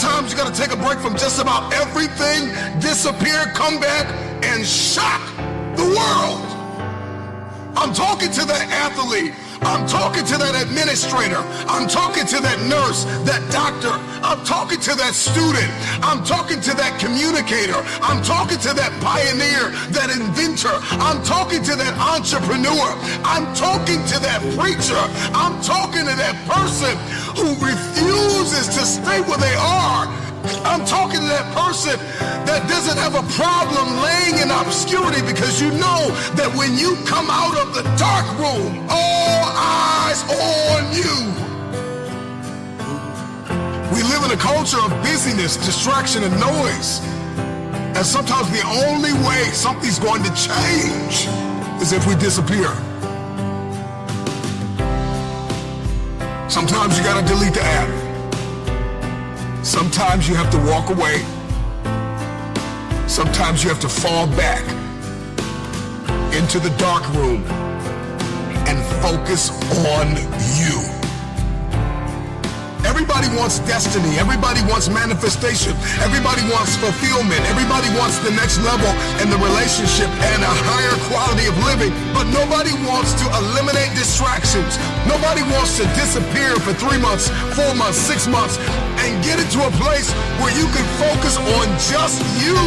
Sometimes you gotta take a break from just about everything, disappear, come back, and shock the world. I'm talking to that athlete. I'm talking to that administrator. I'm talking to that nurse, that doctor. I'm talking to that student. I'm talking to that communicator. I'm talking to that pioneer, that inventor. I'm talking to that entrepreneur. I'm talking to that preacher. I'm talking to that person who refuses to stay where they are. I'm talking to that person that doesn't have a problem laying in obscurity, because you know that when you come out of the dark room, all eyes on you. We live in a culture of busyness, distraction, and noise. And sometimes the only way something's going to change is if we disappear. Sometimes you gotta delete the app. Sometimes you have to walk away. Sometimes you have to fall back into the dark room and focus on you. Everybody wants destiny. Everybody wants manifestation. Everybody wants fulfillment. Everybody wants the next level in the relationship and a higher quality of living. But nobody wants to eliminate distractions. Nobody wants to disappear for 3 months, 4 months, 6 months, and get into a place where you can focus on just you.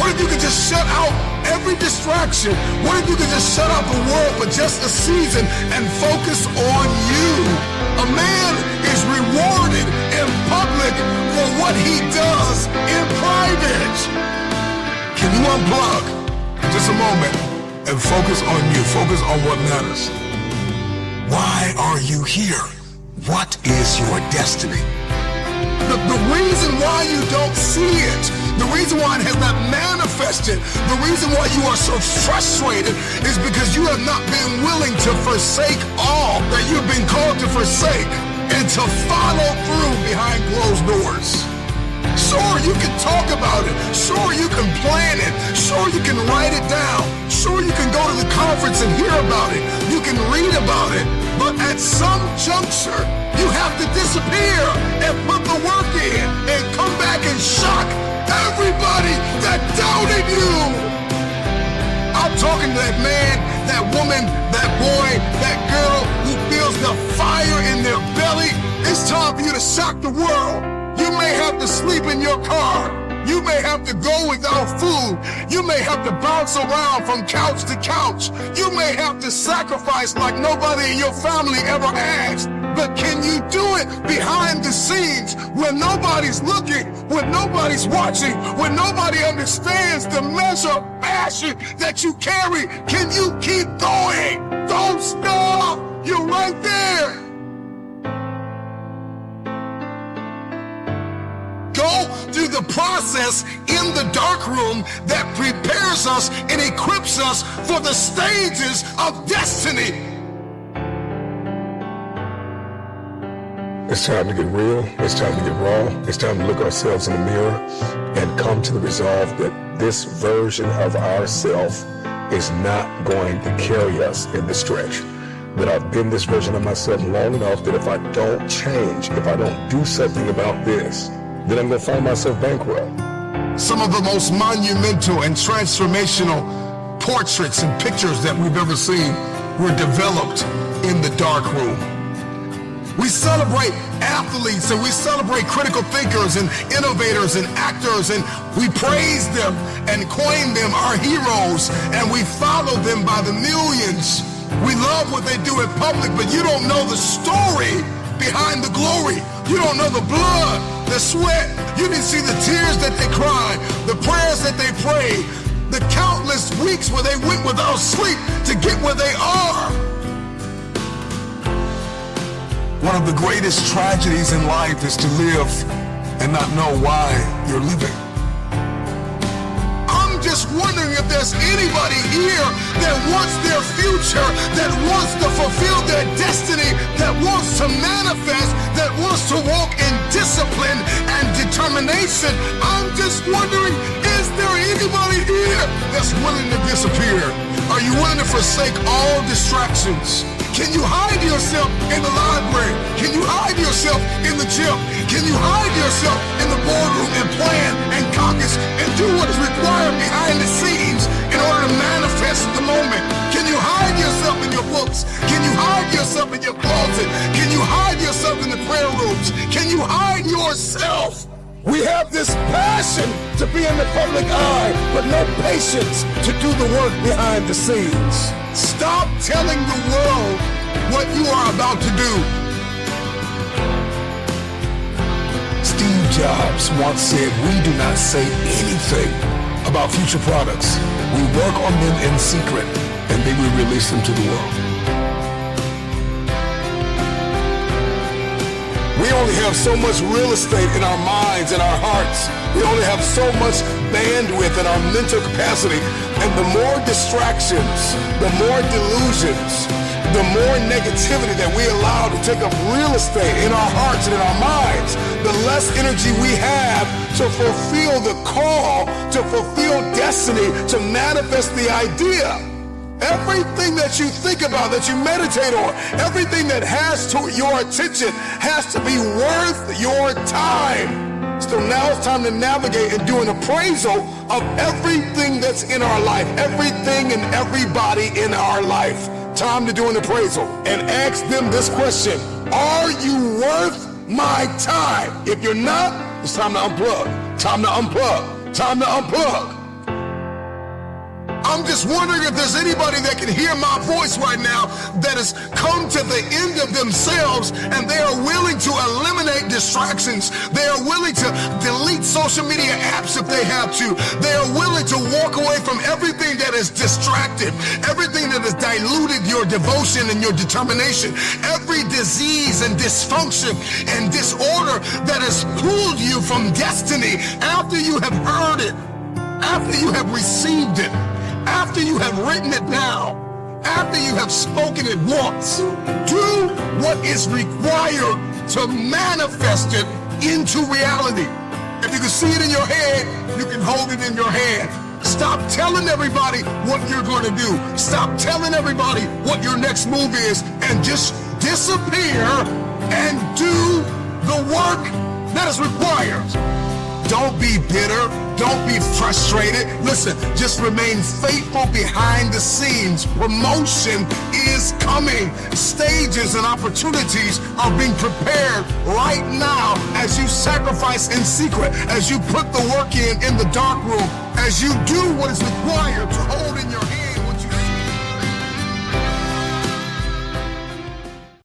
What if you could just shut out every distraction? What if you could just shut out the world for just a season and focus on you? A man is rewarded in public for what he does in private. Can you unplug for just a moment and focus on you? Focus on what matters. Why are you here? What is your destiny? The reason why you don't see it, the reason why it has not manifested, the reason why you are so frustrated is because you have not been willing to forsake all that you've been called to forsake and to follow through behind closed doors. Sure, you can talk about it. Sure, you can plan it. Sure, you can write it down. Sure, you can go to the conference and hear about it. You can read about it. But at some juncture, you have to disappear and put the work in and come back and shock everybody that doubted you. I'm talking to that man, that woman, that boy, that girl who feels the fire in their belly. It's time for you to shock the world. You may have to sleep in your car. You may have to go without food. You may have to bounce around from couch to couch. You may have to sacrifice like nobody in your family ever asked. But can you do it behind the scenes when nobody's looking, when nobody's watching, when nobody understands the measure of passion that you carry? Can you keep going? Don't stop. You're right there. Go through the process in the dark room that prepares us and equips us for the stages of destiny. It's time to get real. It's time to get raw. It's time to look ourselves in the mirror and come to the resolve that this version of ourselves is not going to carry us in the stretch. That I've been this version of myself long enough that if I don't change, if I don't do something about this, then I'm going to find myself bankrupt. Some of the most monumental and transformational portraits and pictures that we've ever seen were developed in the dark room. We celebrate athletes and we celebrate critical thinkers and innovators and actors, and we praise them and coin them our heroes, and we follow them by the millions. We love what they do in public, but you don't know the story behind the glory. You don't know the blood, the sweat. You didn't see the tears that they cried, the prayers that they prayed, the countless weeks where they went without sleep to get where they are. One of the greatest tragedies in life is to live and not know why you're living. I'm just wondering if there's anybody here that wants their future, that wants to fulfill their destiny, that wants to manifest, that wants to walk in discipline and determination. I'm just wondering, is there anybody here that's willing to disappear? Are you willing to forsake all distractions? Can you hide yourself in the library? Can you hide yourself in the gym? Can you hide yourself in the boardroom and plan and caucus and do what is required behind the scenes in order to manifest the moment? Can you hide yourself in your books? Can you hide yourself in your closet? Can you hide yourself in the prayer rooms? Can you hide yourself? We have this passion to be in the public eye, but no patience to do the work behind the scenes. Stop telling the world what you are about to do. Steve Jobs once said, "We do not say anything about future products. We work on them in secret, and then we release them to the world." We only have so much real estate in our minds and our hearts. We only have so much bandwidth in our mental capacity. And the more distractions, the more delusions, the more negativity that we allow to take up real estate in our hearts and in our minds, the less energy we have to fulfill the call, to fulfill destiny, to manifest the idea. Everything that you think about, that you meditate on, everything that has to your attention has to be worth your time. So now it's time to navigate and do an appraisal of everything that's in our life, everything and everybody in our life. Time to do an appraisal and ask them this question: are you worth my time? If you're not, it's time to unplug. Time to unplug. Time to unplug. I'm just wondering if there's anybody that can hear my voice right now that has come to the end of themselves and they are willing to eliminate distractions. They are willing to delete social media apps if they have to. They are willing to walk away from everything that is distracted, everything that has diluted your devotion and your determination, every disease and dysfunction and disorder that has pulled you from destiny after you have heard it, after you have received it, after you have written it down, after you have spoken it once. Do what is required to manifest it into reality. If you can see it in your head, you can hold it in your hand. Stop telling everybody what you're going to do. Stop telling everybody what your next move is, and just disappear and do the work that is required. Don't be bitter. Don't be frustrated. Listen, just remain faithful behind the scenes. Promotion is coming. Stages and opportunities are being prepared right now as you sacrifice in secret, as you put the work in the dark room, as you do what is required to hold in your hand